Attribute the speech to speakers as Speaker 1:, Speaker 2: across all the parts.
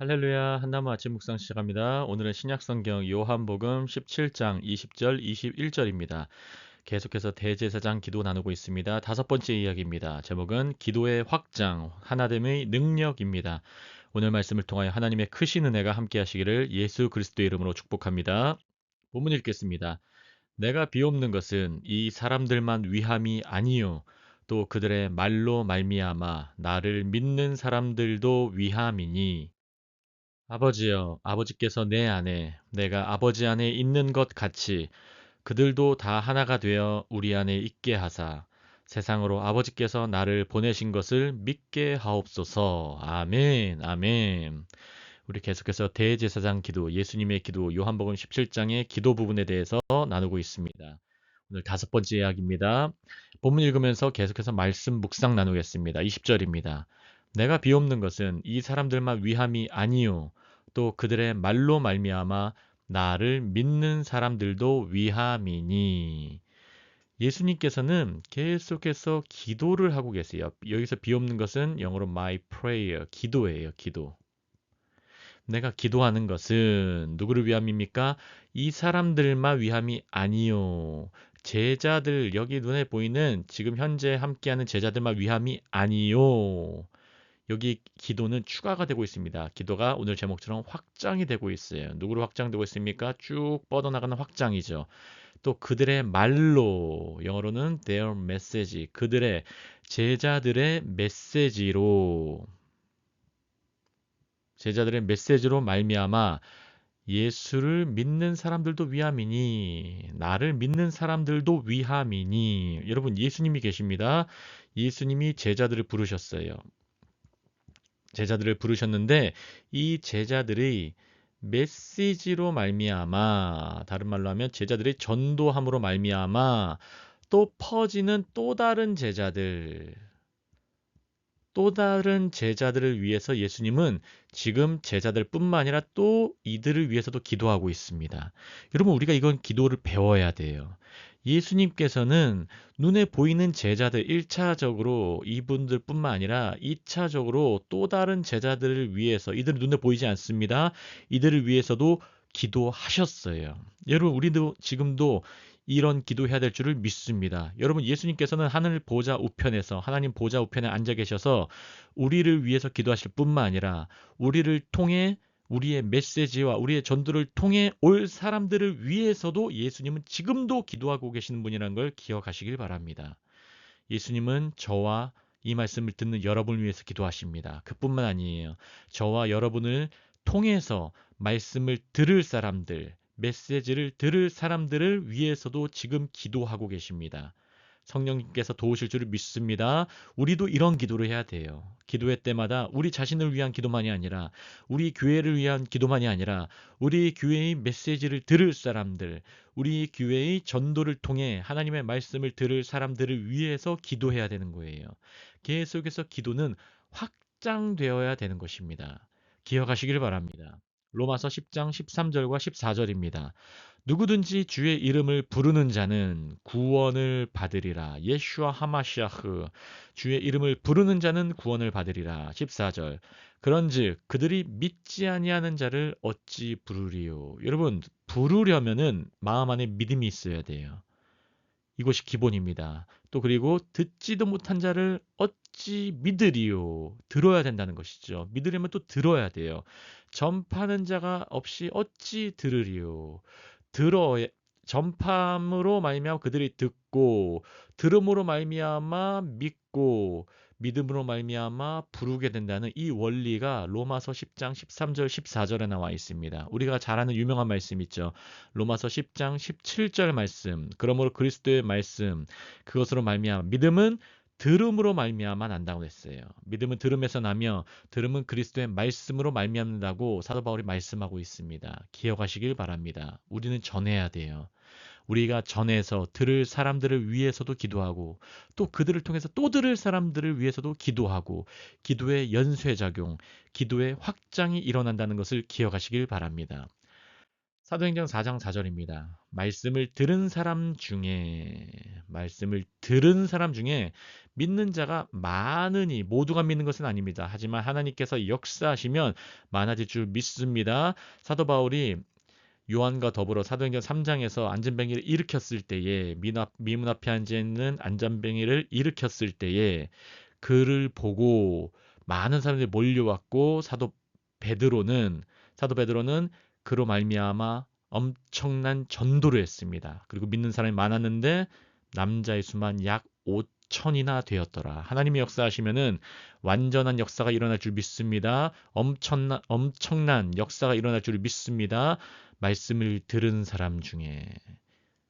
Speaker 1: 할렐루야, 한나무 아침 묵상 시작합니다. 오늘은 신약성경 요한복음 17장 20절, 21절입니다. 계속해서 대제사장 기도 나누고 있습니다. 다섯 번째 이야기입니다. 제목은 기도의 확장, 하나됨의 능력입니다. 오늘 말씀을 통하여 하나님의 크신 은혜가 함께 하시기를 예수 그리스도의 이름으로 축복합니다. 본문 읽겠습니다. 내가 비옵는 것은 이 사람들만 위함이 아니요 또 그들의 말로 말미암아 나를 믿는 사람들도 위함이니 아버지여, 아버지께서 내 안에, 내가 아버지 안에 있는 것 같이 그들도 다 하나가 되어 우리 안에 있게 하사 세상으로 아버지께서 나를 보내신 것을 믿게 하옵소서. 아멘, 아멘. 우리 계속해서 대제사장 기도, 예수님의 기도, 요한복음 17장의 기도 부분에 대해서 나누고 있습니다. 오늘 다섯 번째 이야기입니다. 본문 읽으면서 계속해서 말씀 묵상 나누겠습니다. 20절입니다. 내가 비옵는 것은 이 사람들만 위함이 아니요 또 그들의 말로 말미암아 나를 믿는 사람들도 위함이니. 예수님께서는 계속해서 기도를 하고 계세요. 여기서 비옵는 것은 영어로 my prayer, 기도예요, 기도. 내가 기도하는 것은 누구를 위함입니까? 이 사람들만 위함이 아니요. 제자들, 여기 눈에 보이는 지금 현재 함께하는 제자들만 위함이 아니요. 여기 기도는 추가가 되고 있습니다. 기도가 오늘 제목처럼 확장이 되고 있어요. 누구로 확장되고 있습니까? 쭉 뻗어나가는 확장이죠. 또 그들의 말로, 영어로는 their message, 그들의 제자들의 메시지로 말미암아 예수를 믿는 사람들도 위함이니, 나를 믿는 사람들도 위함이니. 여러분, 예수님이 계십니다. 예수님이 제자들을 부르셨어요. 제자들을 부르셨는데 이 제자들의 메시지로 말미암아, 다른 말로 하면 제자들의 전도함으로 말미암아 또 퍼지는 또 다른 제자들을 위해서 예수님은 지금 제자들뿐만 아니라 또 이들을 위해서도 기도하고 있습니다. 여러분, 우리가 이건 기도를 배워야 돼요. 예수님께서는 눈에 보이는 제자들 1차적으로 이분들뿐만 아니라 2차적으로 또 다른 제자들을 위해서, 이들은 눈에 보이지 않습니다. 이들을 위해서도 기도하셨어요. 여러분, 우리도 지금도 이런 기도해야 될 줄을 믿습니다. 여러분, 예수님께서는 하늘 보좌 우편에서, 하나님 보좌 우편에 앉아 계셔서 우리를 위해서 기도하실 뿐만 아니라 우리를 통해, 우리의 메시지와 우리의 전도를 통해 올 사람들을 위해서도 예수님은 지금도 기도하고 계시는 분이라는 걸 기억하시길 바랍니다. 예수님은 저와 이 말씀을 듣는 여러분을 위해서 기도하십니다. 그뿐만 아니에요. 저와 여러분을 통해서 말씀을 들을 사람들, 메시지를 들을 사람들을 위해서도 지금 기도하고 계십니다. 성령님께서 도우실 줄을 믿습니다. 우리도 이런 기도를 해야 돼요. 기도회 때마다 우리 자신을 위한 기도만이 아니라, 우리 교회를 위한 기도만이 아니라, 우리 교회의 메시지를 들을 사람들, 우리 교회의 전도를 통해 하나님의 말씀을 들을 사람들을 위해서 기도해야 되는 거예요. 계속해서 기도는 확장되어야 되는 것입니다. 기억하시길 바랍니다. 로마서 10장 13절과 14절입니다. 누구든지 주의 이름을 부르는 자는 구원을 받으리라. 예슈아 하마시아흐. 주의 이름을 부르는 자는 구원을 받으리라. 14절. 그런즉 그들이 믿지 아니하는 자를 어찌 부르리요. 여러분, 부르려면은 마음 안에 믿음이 있어야 돼요. 이것이 기본입니다. 또 그리고 듣지도 못한 자를 어찌 믿으리요. 들어야 된다는 것이죠. 믿으려면 또 들어야 돼요. 전파하는 자가 없이 어찌 들으리요. 들어 전파함으로 말미암아 그들이 듣고 들음으로 말미암아 믿고 믿음으로 말미암아 부르게 된다는 이 원리가 로마서 10장 13절 14절에 나와 있습니다. 우리가 잘 아는 유명한 말씀 있죠. 로마서 10장 17절 말씀. 그러므로 그리스도의 말씀 그것으로 말미암아 믿음은 들음으로 말미암아 난다고 했어요. 믿음은 들음에서 나며 들음은 그리스도의 말씀으로 말미암는다고 사도 바울이 말씀하고 있습니다. 기억하시길 바랍니다. 우리는 전해야 돼요. 우리가 전해서 들을 사람들을 위해서도 기도하고 또 그들을 통해서 또 들을 사람들을 위해서도 기도하고 기도의 연쇄작용, 기도의 확장이 일어난다는 것을 기억하시길 바랍니다. 사도행전 4장 4절입니다. 말씀을 들은 사람 중에 믿는 자가 많으니, 모두가 믿는 것은 아닙니다. 하지만 하나님께서 역사하시면 많아질 줄 믿습니다. 사도 바울이 요한과 더불어 사도행전 3장에서 안전뱅이를 일으켰을 때에, 미문 앞에 앉아있는 안전뱅이를 일으켰을 때에 그를 보고 많은 사람들이 몰려왔고, 사도 베드로는 그로 말미암아 엄청난 전도를 했습니다. 그리고 믿는 사람이 많았는데 남자의 수만 약 5천이나 되었더라. 하나님이 역사하시면은 완전한 역사가 일어날 줄 믿습니다. 엄청난 역사가 일어날 줄 믿습니다. 말씀을 들은 사람 중에.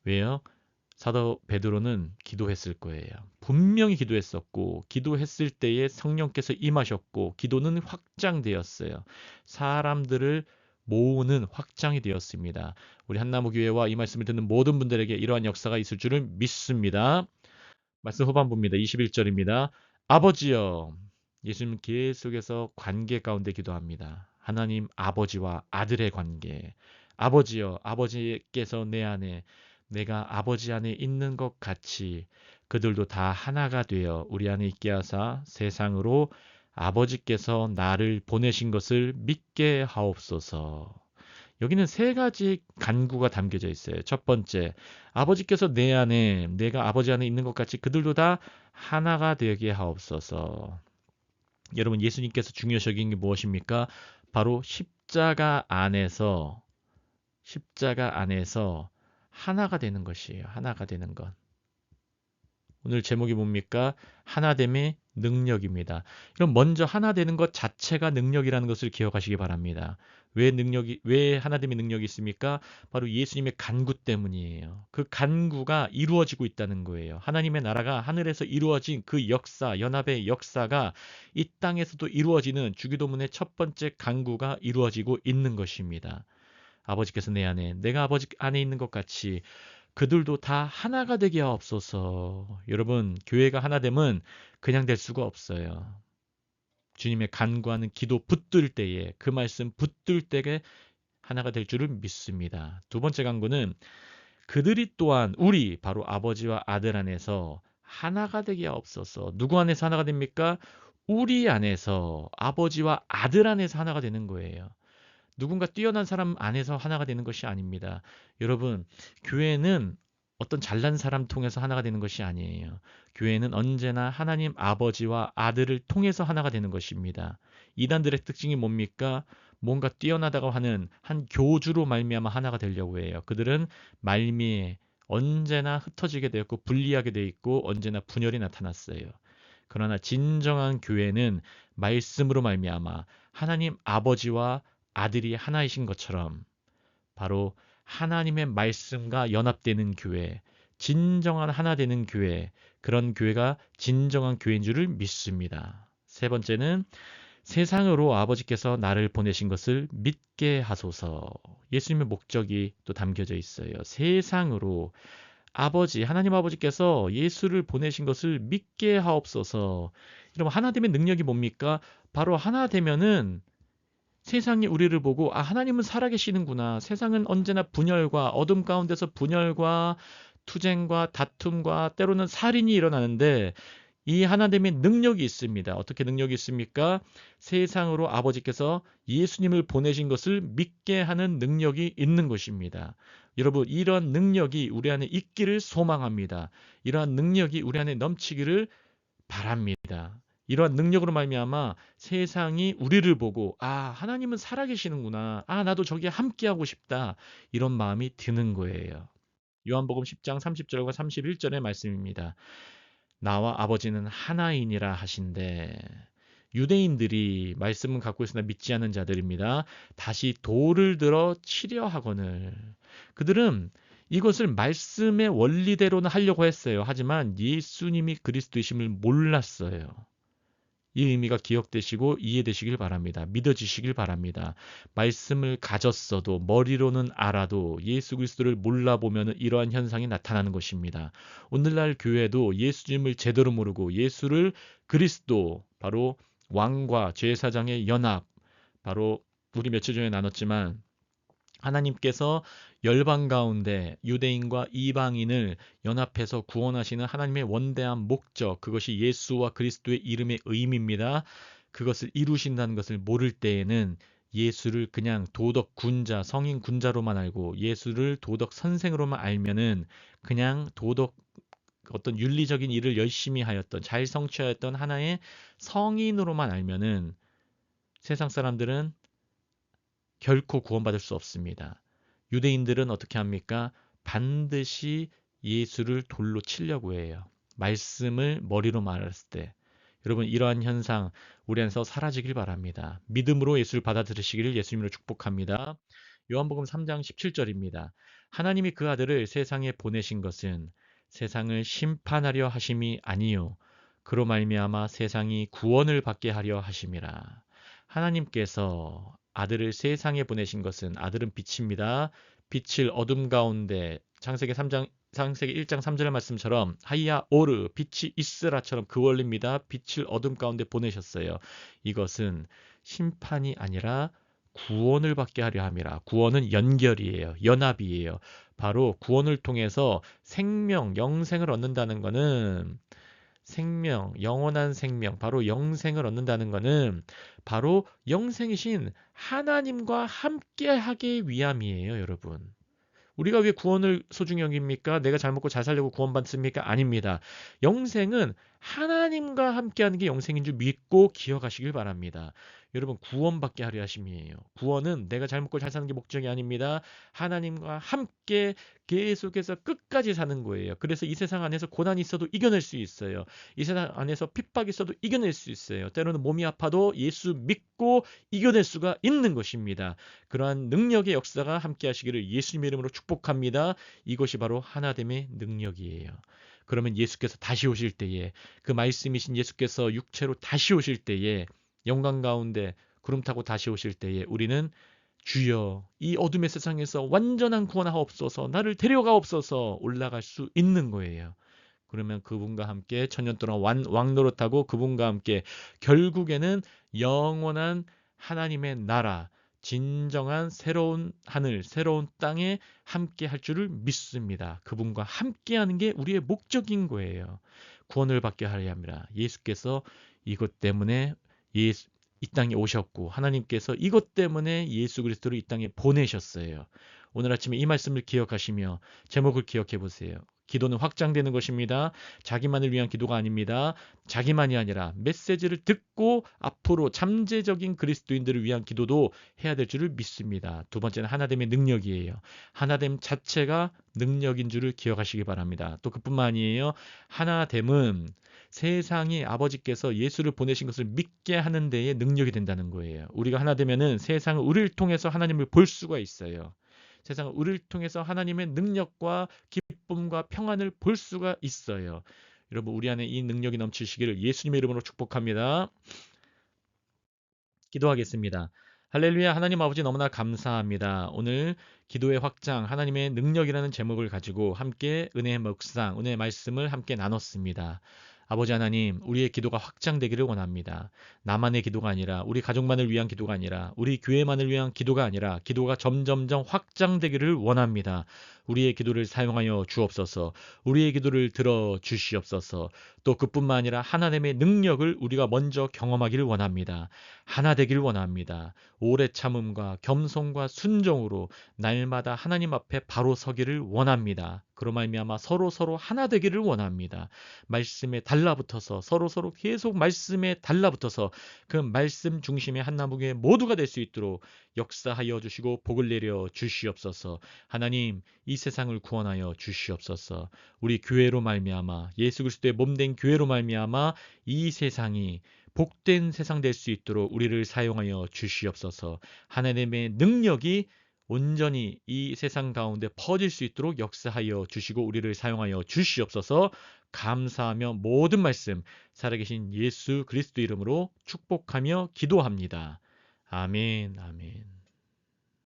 Speaker 1: 왜요? 사도 베드로는 기도했을 거예요. 분명히 기도했었고, 기도했을 때에 성령께서 임하셨고, 기도는 확장되었어요. 사람들을 모으는 확장이 되었습니다. 우리 한나무교회와 이 말씀을 듣는 모든 분들에게 이러한 역사가 있을 줄을 믿습니다. 말씀 후반부입니다. 21절입니다. 아버지여, 예수님 계속해서 관계 가운데 기도합니다. 하나님 아버지와 아들의 관계. 아버지여, 아버지께서 내 안에, 내가 아버지 안에 있는 것 같이 그들도 다 하나가 되어 우리 안에 있게 하사 세상으로 아버지께서 나를 보내신 것을 믿게 하옵소서. 여기는 세 가지 간구가 담겨져 있어요. 첫 번째, 아버지께서 내 안에, 내가 아버지 안에 있는 것 같이 그들도 다 하나가 되게 하옵소서. 여러분, 예수님께서 중요시 여긴 게 무엇입니까? 바로 십자가 안에서 하나가 되는 것이에요. 하나가 되는 것. 오늘 제목이 뭡니까? 하나됨의 능력입니다. 그럼 먼저 하나 되는 것 자체가 능력이라는 것을 기억하시기 바랍니다. 왜 하나됨의 능력이 있습니까? 바로 예수님의 간구 때문이에요. 그 간구가 이루어지고 있다는 거예요. 하나님의 나라가 하늘에서 이루어진 그 역사, 연합의 역사가 이 땅에서도 이루어지는 주기도문의 첫 번째 간구가 이루어지고 있는 것입니다. 아버지께서 내 안에, 내가 아버지 안에 있는 것 같이 그들도 다 하나가 되게 하옵소서. 여러분, 교회가 하나됨은 그냥 될 수가 없어요. 주님의 간구하는 기도 붙들 때에, 그 말씀 붙들 때에 하나가 될 줄을 믿습니다. 두 번째 간구는 그들이 또한 우리, 바로 아버지와 아들 안에서 하나가 되게 하옵소서. 누구 안에서 하나가 됩니까? 우리 안에서, 아버지와 아들 안에서 하나가 되는 거예요. 누군가 뛰어난 사람 안에서 하나가 되는 것이 아닙니다. 여러분, 교회는 어떤 잘난 사람 통해서 하나가 되는 것이 아니에요. 교회는 언제나 하나님 아버지와 아들을 통해서 하나가 되는 것입니다. 이단들의 특징이 뭡니까? 뭔가 뛰어나다고 하는 한 교주로 말미암아 하나가 되려고 해요. 그들은 말미에 언제나 흩어지게 되었고 분리하게 되어 있고 언제나 분열이 나타났어요. 그러나 진정한 교회는 말씀으로 말미암아 하나님 아버지와 아들이 하나이신 것처럼 바로 하나님의 말씀과 연합되는 교회, 진정한 하나 되는 교회, 그런 교회가 진정한 교회인 줄을 믿습니다. 세 번째는 세상으로 아버지께서 나를 보내신 것을 믿게 하소서. 예수님의 목적이 또 담겨져 있어요. 세상으로 하나님 아버지께서 예수를 보내신 것을 믿게 하옵소서. 여러분, 하나 되면 능력이 뭡니까? 바로 하나 되면은 세상이 우리를 보고 하나님은 살아계시는구나. 세상은 언제나 분열과 어둠 가운데서 분열과 투쟁과 다툼과 때로는 살인이 일어나는데 이 하나님의 능력이 있습니다. 어떻게 능력이 있습니까? 세상으로 아버지께서 예수님을 보내신 것을 믿게 하는 능력이 있는 것입니다. 여러분, 이런 능력이 우리 안에 있기를 소망합니다. 이러한 능력이 우리 안에 넘치기를 바랍니다. 이러한 능력으로 말미암아 세상이 우리를 보고 하나님은 살아계시는구나. 나도 저기에 함께하고 싶다. 이런 마음이 드는 거예요. 요한복음 10장 30절과 31절의 말씀입니다. 나와 아버지는 하나이니라 하신대. 유대인들이 말씀은 갖고 있으나 믿지 않는 자들입니다. 다시 돌을 들어 치려 하거늘. 그들은 이것을 말씀의 원리대로는 하려고 했어요. 하지만 예수님이 그리스도이심을 몰랐어요. 이 의미가 기억되시고 이해되시길 바랍니다. 믿어지시길 바랍니다. 말씀을 가졌어도 머리로는 알아도 예수 그리스도를 몰라보면 이러한 현상이 나타나는 것입니다. 오늘날 교회도 예수님을 제대로 모르고 예수를 그리스도, 바로 왕과 제사장의 연합, 바로 우리 며칠 전에 나눴지만 하나님께서 열방 가운데 유대인과 이방인을 연합해서 구원하시는 하나님의 원대한 목적, 그것이 예수와 그리스도의 이름의 의미입니다. 그것을 이루신다는 것을 모를 때에는 예수를 그냥 도덕 군자, 성인 군자로만 알고 예수를 도덕 선생으로만 알면은 그냥 도덕 어떤 윤리적인 일을 열심히 하였던 잘 성취하였던 하나의 성인으로만 알면은 세상 사람들은 결코 구원받을 수 없습니다. 유대인들은 어떻게 합니까? 반드시 예수를 돌로 치려고 해요. 말씀을 머리로 말했을 때. 여러분, 이러한 현상 우리 안에서 사라지길 바랍니다. 믿음으로 예수를 받아들이시기를 예수님으로 축복합니다. 요한복음 3장 17절입니다. 하나님이 그 아들을 세상에 보내신 것은 세상을 심판하려 하심이 아니요 그로 말미암아 세상이 구원을 받게 하려 하심이라. 하나님께서 아들을 세상에 보내신 것은 아들은 빛입니다. 빛을 어둠 가운데 창세기 1장 3절의 말씀처럼 하이야 오르 빛이 있으라처럼 그 원리입니다. 빛을 어둠 가운데 보내셨어요. 이것은 심판이 아니라 구원을 받게 하려 함이라. 구원은 연결이에요. 연합이에요. 바로 구원을 통해서 생명, 영생을 얻는다는 것은 생명, 영원한 생명, 바로 영생을 얻는다는 것은 바로 영생이신 하나님과 함께하기 위함이에요, 여러분. 우리가 왜 구원을 소중히 여깁니까? 내가 잘 먹고 잘 살려고 구원받습니까? 아닙니다. 영생은 하나님과 함께하는 게 영생인 줄 믿고 기억하시길 바랍니다. 여러분, 구원받게 하려 하심이에요. 구원은 내가 잘 먹고 잘 사는 게 목적이 아닙니다. 하나님과 함께 계속해서 끝까지 사는 거예요. 그래서 이 세상 안에서 고난이 있어도 이겨낼 수 있어요. 이 세상 안에서 핍박이 있어도 이겨낼 수 있어요. 때로는 몸이 아파도 예수 믿고 이겨낼 수가 있는 것입니다. 그러한 능력의 역사가 함께 하시기를 예수님의 이름으로 축복합니다. 이것이 바로 하나됨의 능력이에요. 그러면 예수께서 다시 오실 때에 그 말씀이신 예수께서 육체로 다시 오실 때에 영광 가운데 구름 타고 다시 오실 때에 우리는 주여 이 어둠의 세상에서 완전한 구원하옵소서 나를 데려가옵소서 올라갈 수 있는 거예요. 그러면 그분과 함께 천년 동안 왕노릇하고 그분과 함께 결국에는 영원한 하나님의 나라 진정한 새로운 하늘, 새로운 땅에 함께 할 줄을 믿습니다. 그분과 함께 하는 게 우리의 목적인 거예요. 구원을 받게 하려 합니다. 예수께서 이것 때문에 이 땅에 오셨고 하나님께서 이것 때문에 예수 그리스도를 이 땅에 보내셨어요. 오늘 아침에 이 말씀을 기억하시며 제목을 기억해 보세요. 기도는 확장되는 것입니다. 자기만을 위한 기도가 아닙니다. 자기만이 아니라 메시지를 듣고 앞으로 잠재적인 그리스도인들을 위한 기도도 해야 될 줄을 믿습니다. 두 번째는 하나됨의 능력이에요. 하나됨 자체가 능력인 줄을 기억하시기 바랍니다. 또 그뿐만 아니에요. 하나됨은 세상이 아버지께서 예수를 보내신 것을 믿게 하는 데에 능력이 된다는 거예요. 우리가 하나 되면은 세상은 우리를 통해서 하나님을 볼 수가 있어요. 세상은 우리를 통해서 하나님의 능력과 기쁨과 평안을 볼 수가 있어요. 여러분 우리 안에 이 능력이 넘치시기를 예수님의 이름으로 축복합니다. 기도하겠습니다. 할렐루야. 하나님 아버지 너무나 감사합니다. 오늘 기도의 확장 하나님의 능력이라는 제목을 가지고 함께 은혜의 묵상, 은혜의 말씀을 함께 나눴습니다. 아버지 하나님, 우리의 기도가 확장되기를 원합니다. 나만의 기도가 아니라 우리 가족만을 위한 기도가 아니라 우리 교회만을 위한 기도가 아니라 기도가 점점점 확장되기를 원합니다. 우리의 기도를 사용하여 주옵소서. 우리의 기도를 들어 주시옵소서. 또 그뿐만 아니라 하나님의 능력을 우리가 먼저 경험하기를 원합니다. 하나 되기를 원합니다. 오래 참음과 겸손과 순종으로 날마다 하나님 앞에 바로 서기를 원합니다. 그로 말미암아 서로 하나 되기를 원합니다. 말씀에 달라붙어서 서로 계속 말씀에 달라붙어서 그 말씀 중심의 한나무교회 모두가 될 수 있도록 역사하여 주시고 복을 내려 주시옵소서. 하나님 이 세상을 구원하여 주시옵소서. 우리 교회로 말미암아 예수 그리스도의 몸된 교회로 말미암아 이 세상이 복된 세상 될 수 있도록 우리를 사용하여 주시옵소서. 하나님의 능력이 온전히 이 세상 가운데 퍼질 수 있도록 역사하여 주시고 우리를 사용하여 주시옵소서. 감사하며 모든 말씀 살아계신 예수 그리스도 이름으로 축복하며 기도합니다. 아멘, 아멘.